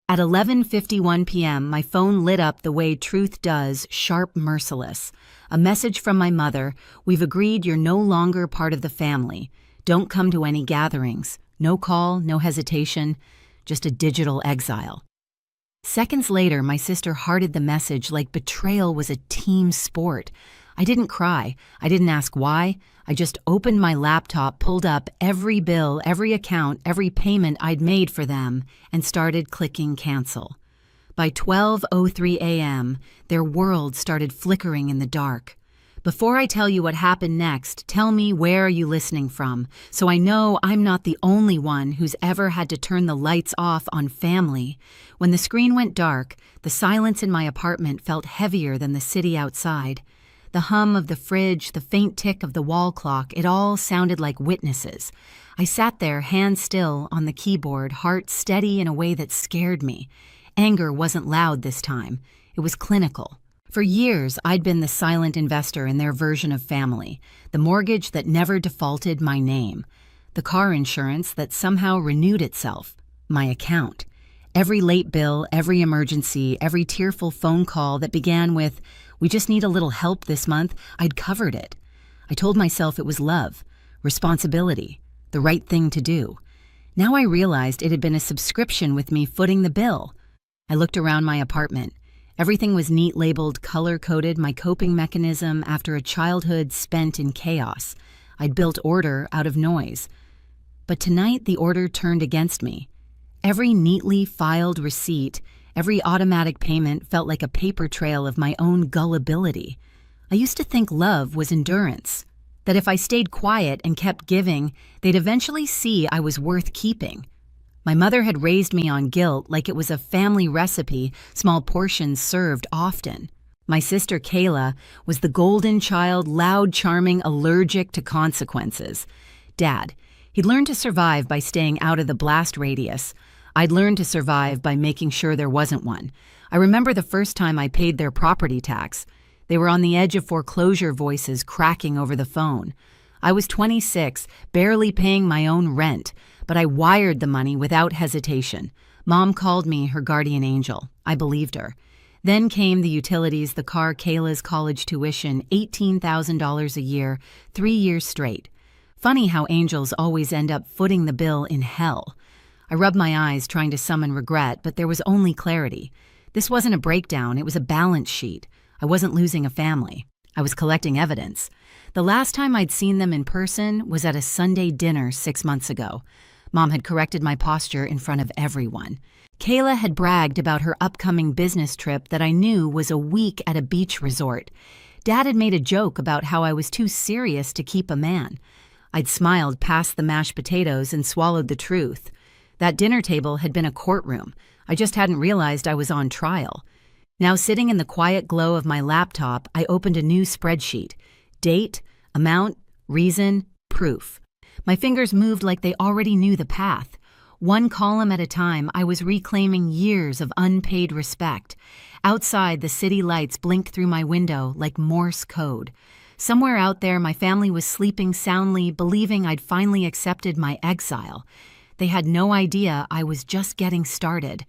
At 11:51 p.m., my phone lit up the way truth does, sharp, merciless. A message from my mother: "We've agreed you're no longer part of the family. Don't come to any gatherings. No call, no hesitation, just a digital exile." Seconds later, my sister hearted the message like betrayal was a team sport. I didn't cry. I didn't ask why. I just opened my laptop, pulled up every bill, every account, every payment I'd made for them, and started clicking cancel. By 12:03 a.m., their world started flickering in the dark. Before I tell you what happened next, tell me, where are you listening from, so I know I'm not the only one who's ever had to turn the lights off on family. When the screen went dark, the silence in my apartment felt heavier than the city outside. The hum of the fridge, the faint tick of the wall clock, it all sounded like witnesses. I sat there, hands still, on the keyboard, heart steady in a way that scared me. Anger wasn't loud this time. It was clinical. For years, I'd been the silent investor in their version of family, the mortgage that never defaulted my name, the car insurance that somehow renewed itself, my account. Every late bill, every emergency, every tearful phone call that began with, "We just need a little help this month," I'd covered it. I told myself it was love, responsibility, the right thing to do. Now I realized it had been a subscription with me footing the bill. I looked around my apartment. Everything was neat labeled, color-coded, my coping mechanism after a childhood spent in chaos. I'd built order out of noise. But tonight the order turned against me. Every neatly filed receipt, every automatic payment felt like a paper trail of my own gullibility. I used to think love was endurance, that if I stayed quiet and kept giving, they'd eventually see I was worth keeping. My mother had raised me on guilt like it was a family recipe, small portions served often. My sister Kayla was the golden child, loud, charming, allergic to consequences. Dad, he'd learned to survive by staying out of the blast radius. I'd learned to survive by making sure there wasn't one. I remember the first time I paid their property tax. They were on the edge of foreclosure, voices cracking over the phone. I was 26, barely paying my own rent, but I wired the money without hesitation. Mom called me her guardian angel. I believed her. Then came the utilities, the car, Kayla's college tuition, $18,000 a year, 3 years straight. Funny how angels always end up footing the bill in hell. I rubbed my eyes trying to summon regret, but there was only clarity. This wasn't a breakdown, it was a balance sheet. I wasn't losing a family. I was collecting evidence. The last time I'd seen them in person was at a Sunday dinner 6 months ago. Mom had corrected my posture in front of everyone. Kayla had bragged about her upcoming business trip that I knew was a week at a beach resort. Dad had made a joke about how I was too serious to keep a man. I'd smiled past the mashed potatoes and swallowed the truth. That dinner table had been a courtroom. I just hadn't realized I was on trial. Now, sitting in the quiet glow of my laptop, I opened a new spreadsheet. Date, amount, reason, proof. My fingers moved like they already knew the path. One column at a time, I was reclaiming years of unpaid respect. Outside, the city lights blinked through my window like Morse code. Somewhere out there, my family was sleeping soundly, believing I'd finally accepted my exile. They had no idea I was just getting started.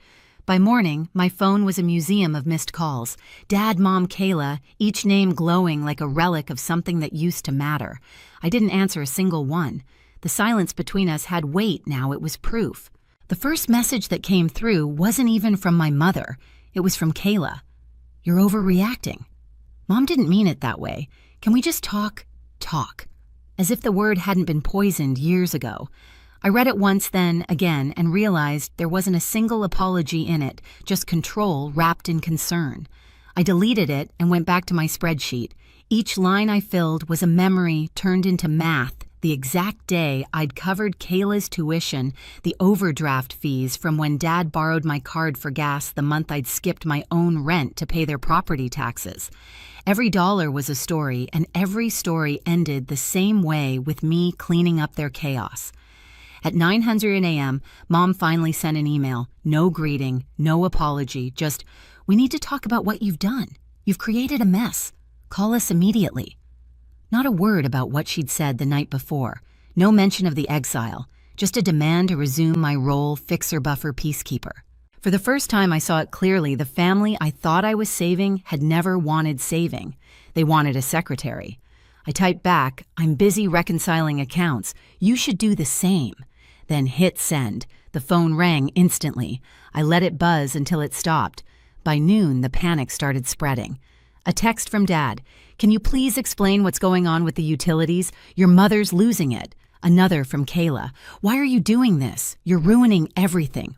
By morning, my phone was a museum of missed calls. Dad, Mom, Kayla, each name glowing like a relic of something that used to matter. I didn't answer a single one. The silence between us had weight now, it was proof. The first message that came through wasn't even from my mother. It was from Kayla. "You're overreacting." Mom didn't mean it that way. Can we just talk? Talk. As if the word hadn't been poisoned years ago. I read it once, then again, and realized there wasn't a single apology in it, just control wrapped in concern. I deleted it and went back to my spreadsheet. Each line I filled was a memory turned into math. The exact day I'd covered Kayla's tuition, the overdraft fees from when Dad borrowed my card for gas the month I'd skipped my own rent to pay their property taxes. Every dollar was a story, and every story ended the same way, with me cleaning up their chaos. At 9:00 a.m., Mom finally sent an email. No greeting, no apology, just, "We need to talk about what you've done. You've created a mess. Call us immediately." Not a word about what she'd said the night before. No mention of the exile. Just a demand to resume my role, fixer-buffer peacekeeper. For the first time I saw it clearly, the family I thought I was saving had never wanted saving. They wanted a secretary. I typed back, "I'm busy reconciling accounts. You should do the same." Then hit send. The phone rang instantly. I let it buzz until it stopped. By noon, the panic started spreading. A text from Dad. "Can you please explain what's going on with the utilities? Your mother's losing it." Another from Kayla. "Why are you doing this? You're ruining everything,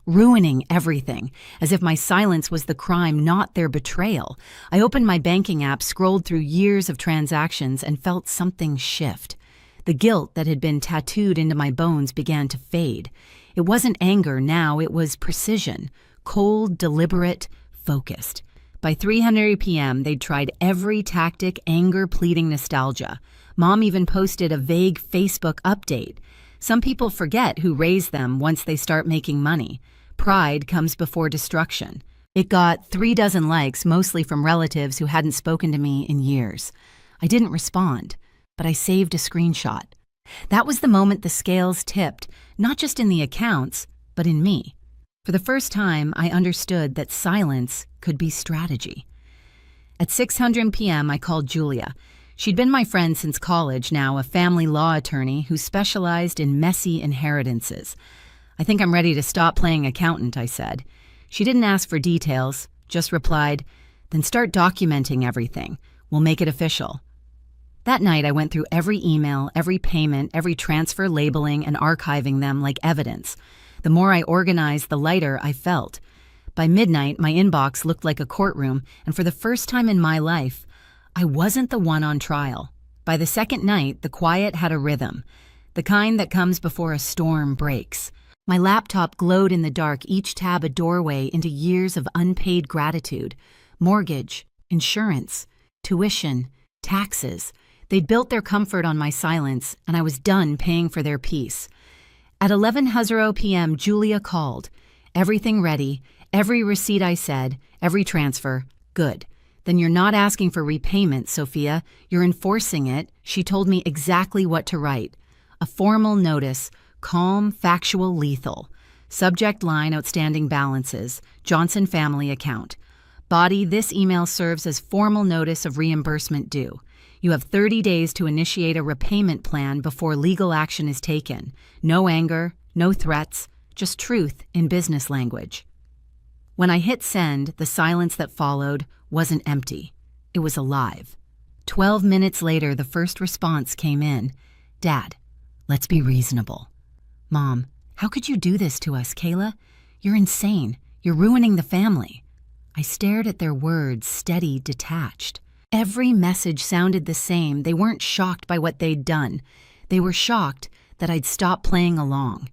as if my silence was the crime, not their betrayal. I opened my banking app, scrolled through years of transactions, and felt something shift. The guilt that had been tattooed into my bones began to fade. It wasn't anger now, it was precision. Cold, deliberate, focused. By 3:00 p.m., they'd tried every tactic, anger, pleading, nostalgia. Mom even posted a vague Facebook update. Some people forget who raised them once they start making money. Pride comes before destruction. It got 36 likes, mostly from relatives who hadn't spoken to me in years. I didn't respond, but I saved a screenshot. That was the moment the scales tipped, not just in the accounts, but in me. For the first time, I understood that silence could be strategy. At 6:00 p.m., I called Julia. She'd been my friend since college, now a family law attorney who specialized in messy inheritances. "I think I'm ready to stop playing accountant," I said. She didn't ask for details, just replied, "Then start documenting everything. We'll make it official." That night, I went through every email, every payment, every transfer, labeling and archiving them like evidence. The more I organized, the lighter I felt. By midnight, my inbox looked like a courtroom, and for the first time in my life, I wasn't the one on trial. By the second night, the quiet had a rhythm, the kind that comes before a storm breaks. My laptop glowed in the dark, each tab a doorway into years of unpaid gratitude. Mortgage, insurance, tuition, taxes. They'd built their comfort on my silence, and I was done paying for their peace. At 11:00 p.m., Julia called. "Everything ready, every receipt I said, every transfer, good. Then you're not asking for repayment, Sophia. You're enforcing it." She told me exactly what to write. A formal notice, calm, factual, lethal. Subject line, outstanding balances, Johnson family account. Body, this email serves as formal notice of reimbursement due. You have 30 days to initiate a repayment plan before legal action is taken. No anger, no threats, just truth in business language. When I hit send, the silence that followed wasn't empty. It was alive. 12 minutes later, the first response came in. "Dad, let's be reasonable." "Mom, how could you do this to us, Kayla? You're insane. You're ruining the family." I stared at their words, steady, detached. Every message sounded the same. They weren't shocked by what they'd done. They were shocked that I'd stopped playing along.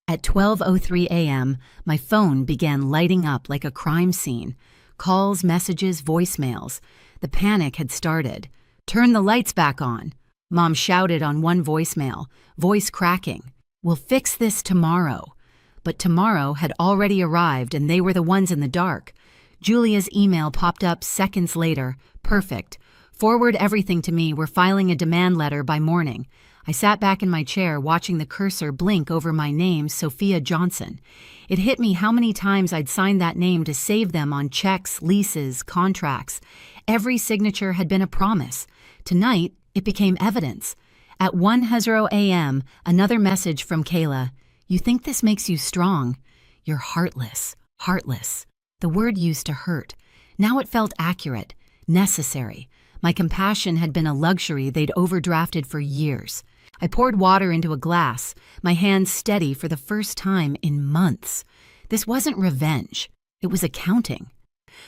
At 12:03 a.m., my phone began lighting up like a crime scene. Calls, messages, voicemails. The panic had started. "Turn the lights back on," Mom shouted on one voicemail, voice cracking. "We'll fix this tomorrow." But tomorrow had already arrived, and they were the ones in the dark. Julia's email popped up seconds later. "Perfect. Forward everything to me. We're filing a demand letter by morning." I sat back in my chair, watching the cursor blink over my name, Sophia Johnson. It hit me how many times I'd signed that name to save them on checks, leases, contracts. Every signature had been a promise. Tonight, it became evidence. At 1:00 a.m., another message from Kayla. "You think this makes you strong? You're heartless, heartless." The word used to hurt. Now it felt accurate, necessary. My compassion had been a luxury they'd overdrafted for years. I poured water into a glass, my hands steady for the first time in months. This wasn't revenge. It was accounting.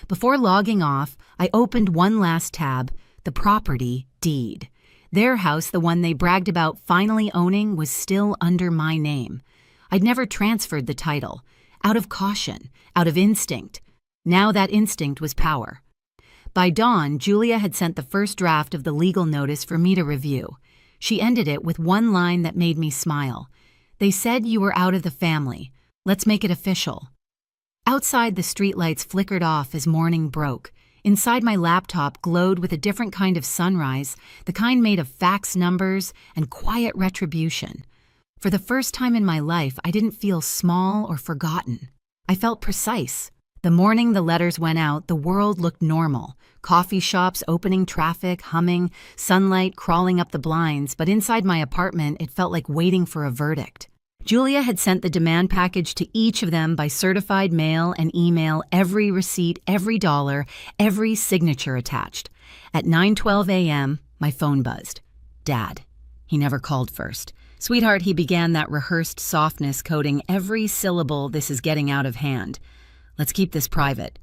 Before logging off, I opened one last tab, the property deed. Their house, the one they bragged about finally owning, was still under my name. I'd never transferred the title, out of caution, out of instinct. Now that instinct was power. By dawn, Julia had sent the first draft of the legal notice for me to review. She ended it with one line that made me smile. "They said you were out of the family. Let's make it official." Outside, the streetlights flickered off as morning broke. Inside, my laptop glowed with a different kind of sunrise, the kind made of fax numbers and quiet retribution. For the first time in my life, I didn't feel small or forgotten. I felt precise. The morning the letters went out, the world looked normal. Coffee shops opening, traffic humming, sunlight crawling up the blinds, but inside my apartment it felt like waiting for a verdict. Julia had sent the demand package to each of them by certified mail and email, every receipt, every dollar, every signature attached. At 9:12 a.m., my phone buzzed. Dad. He never called first. Sweetheart, he began, that rehearsed softness coding every syllable. This is getting out of hand. Let's keep this private.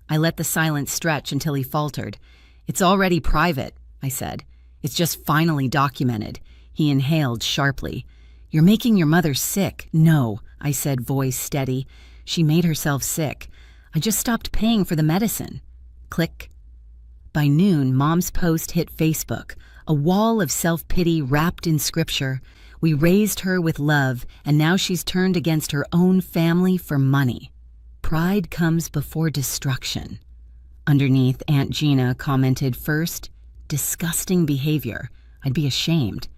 I let the silence stretch until he faltered. It's already private, I said. It's just finally documented. He inhaled sharply. You're making your mother sick. No, I said, voice steady. She made herself sick. I just stopped paying for the medicine. Click. By noon, Mom's post hit Facebook, a wall of self-pity wrapped in scripture. We raised her with love, and now she's turned against her own family for money. Pride comes before destruction. Underneath, Aunt Gina commented, first, disgusting behavior. I'd be ashamed.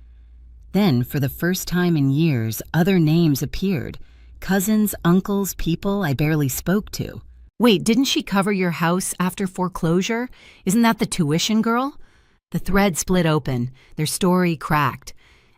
Then, for the first time in years, other names appeared. Cousins, uncles, people I barely spoke to. Wait, didn't she cover your house after foreclosure? Isn't that the tuition girl? The thread split open. Their story cracked.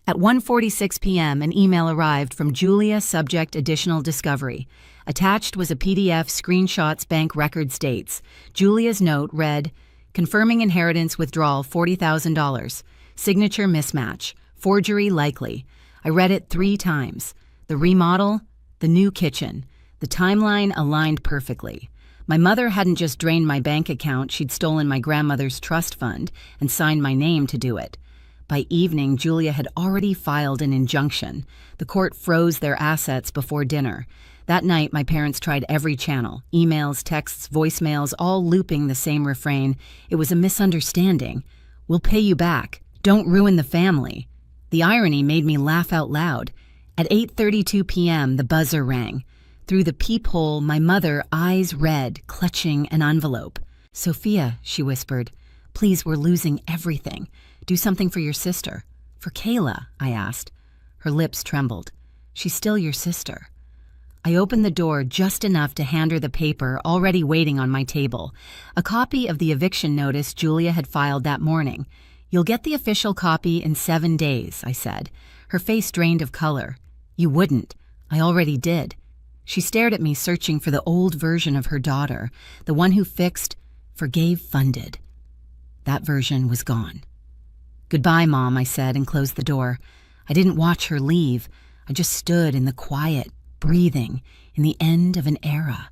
At 1:46 p.m., an email arrived from Julia, subject additional discovery. Attached was a PDF, screenshots, bank records, dates. Julia's note read, confirming inheritance withdrawal $40,000. Signature mismatch. Forgery likely. I read it 3 times. The remodel, the new kitchen. The timeline aligned perfectly. My mother hadn't just drained my bank account, she'd stolen my grandmother's trust fund and signed my name to do it. By evening, Julia had already filed an injunction. The court froze their assets before dinner. That night, my parents tried every channel, emails, texts, voicemails, all looping the same refrain. It was a misunderstanding. We'll pay you back. Don't ruin the family. The irony made me laugh out loud. At 8:32 p.m., the buzzer rang. Through the peephole, my mother, eyes red, clutching an envelope. Sophia, she whispered, please, we're losing everything. Do something for your sister. For Kayla, I asked. Her lips trembled. She's still your sister. I opened the door just enough to hand her the paper already waiting on my table. A copy of the eviction notice Julia had filed that morning. You'll get the official copy in 7 days, I said. Her face drained of color. You wouldn't. I already did. She stared at me, searching for the old version of her daughter, the one who fixed, forgave, funded. That version was gone. Goodbye, Mom, I said and closed the door. I didn't watch her leave. I just stood in the quiet, breathing, in the end of an era.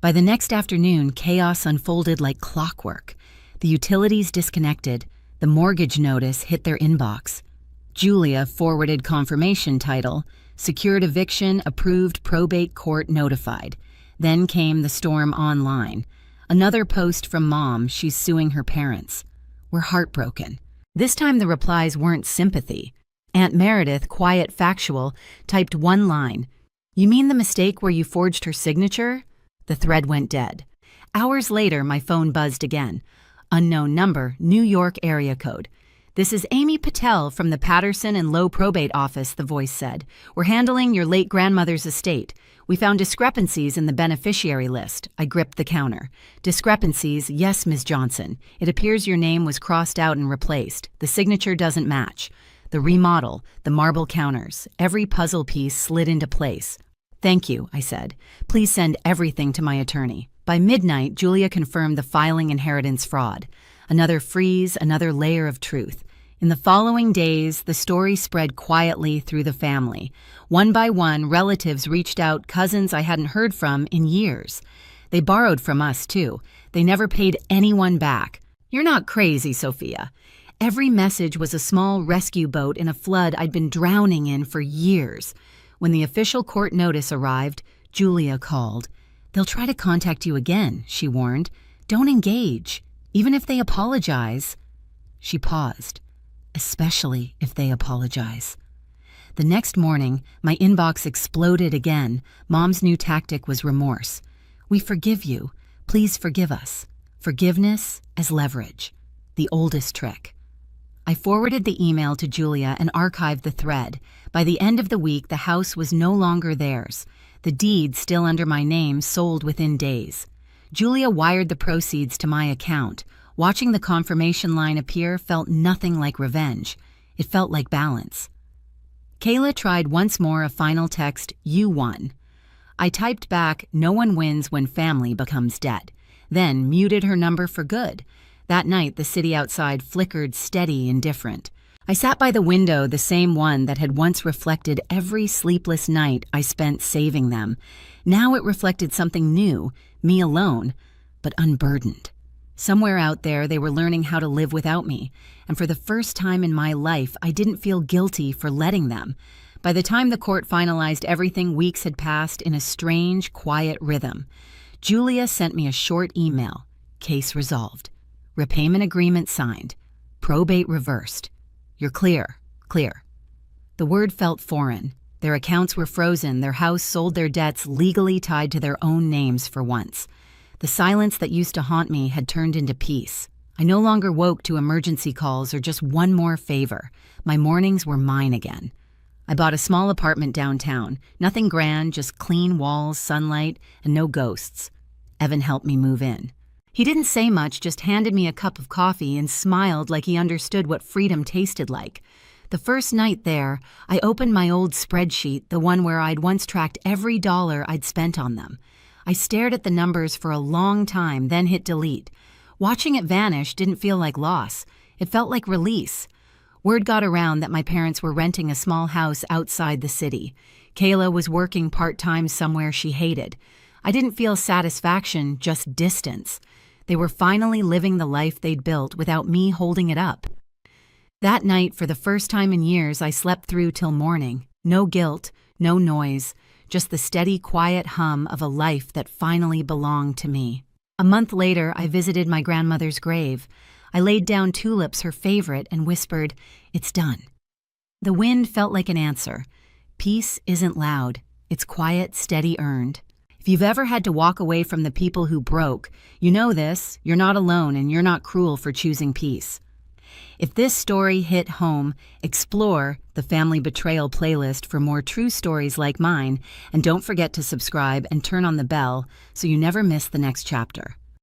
By the next afternoon, chaos unfolded like clockwork. The utilities disconnected. The mortgage notice hit their inbox. Julia forwarded confirmation title, secured eviction, approved, probate court notified. Then came the storm online. Another post from Mom, she's suing her parents. We're heartbroken. This time the replies weren't sympathy. Aunt Meredith, quiet, factual, typed one line. You mean the mistake where you forged her signature? The thread went dead. Hours later, my phone buzzed again. Unknown number, New York area code. This is Amy Patel from the Patterson and Low Probate Office, the voice said. We're handling your late grandmother's estate. We found discrepancies in the beneficiary list. I gripped the counter. Discrepancies, yes, Ms. Johnson. It appears your name was crossed out and replaced. The signature doesn't match. The remodel, the marble counters, every puzzle piece slid into place. Thank you, I said. Please send everything to my attorney. By midnight, Julia confirmed the filing inheritance fraud. Another freeze, another layer of truth. In the following days, the story spread quietly through the family. One by one, relatives reached out, cousins I hadn't heard from in years. They borrowed from us, too. They never paid anyone back. You're not crazy, Sophia. Every message was a small rescue boat in a flood I'd been drowning in for years. When the official court notice arrived, Julia called. They'll try to contact you again, she warned. Don't engage, even if they apologize. She paused. Especially if they apologize. The next morning, my inbox exploded again. Mom's new tactic was remorse. We forgive you. Please forgive us. Forgiveness as leverage. The oldest trick. I forwarded the email to Julia and archived the thread. By the end of the week, the house was no longer theirs. The deed, still under my name, sold within days. Julia wired the proceeds to my account. Watching the confirmation line appear felt nothing like revenge. It felt like balance. Kayla tried once more, a final text, "You won." I typed back, "No one wins when family becomes debt," then muted her number for good. That night, the city outside flickered steady, indifferent. I sat by the window, the same one that had once reflected every sleepless night I spent saving them. Now it reflected something new, me alone, but unburdened. Somewhere out there, they were learning how to live without me, and for the first time in my life, I didn't feel guilty for letting them. By the time the court finalized everything, weeks had passed in a strange, quiet rhythm. Julia sent me a short email. Case resolved. Repayment agreement signed. Probate reversed. You're clear. Clear. The word felt foreign. Their accounts were frozen, their house sold, their debts legally tied to their own names for once. The silence that used to haunt me had turned into peace. I no longer woke to emergency calls or just one more favor. My mornings were mine again. I bought a small apartment downtown. Nothing grand, just clean walls, sunlight, and no ghosts. Evan helped me move in. He didn't say much, just handed me a cup of coffee and smiled like he understood what freedom tasted like. The first night there, I opened my old spreadsheet, the one where I'd once tracked every dollar I'd spent on them. I stared at the numbers for a long time, then hit delete. Watching it vanish didn't feel like loss. It felt like release. Word got around that my parents were renting a small house outside the city. Kayla was working part-time somewhere she hated. I didn't feel satisfaction, just distance. They were finally living the life they'd built without me holding it up. That night, for the first time in years, I slept through till morning. No guilt, no noise, just the steady, quiet hum of a life that finally belonged to me. A month later, I visited my grandmother's grave. I laid down tulips, her favorite, and whispered, "It's done." The wind felt like an answer. Peace isn't loud. It's quiet, steady, earned. If you've ever had to walk away from the people who broke, you know this. You're not alone, and you're not cruel for choosing peace. If this story hit home, explore the Family Betrayal playlist for more true stories like mine, and don't forget to subscribe and turn on the bell so you never miss the next chapter.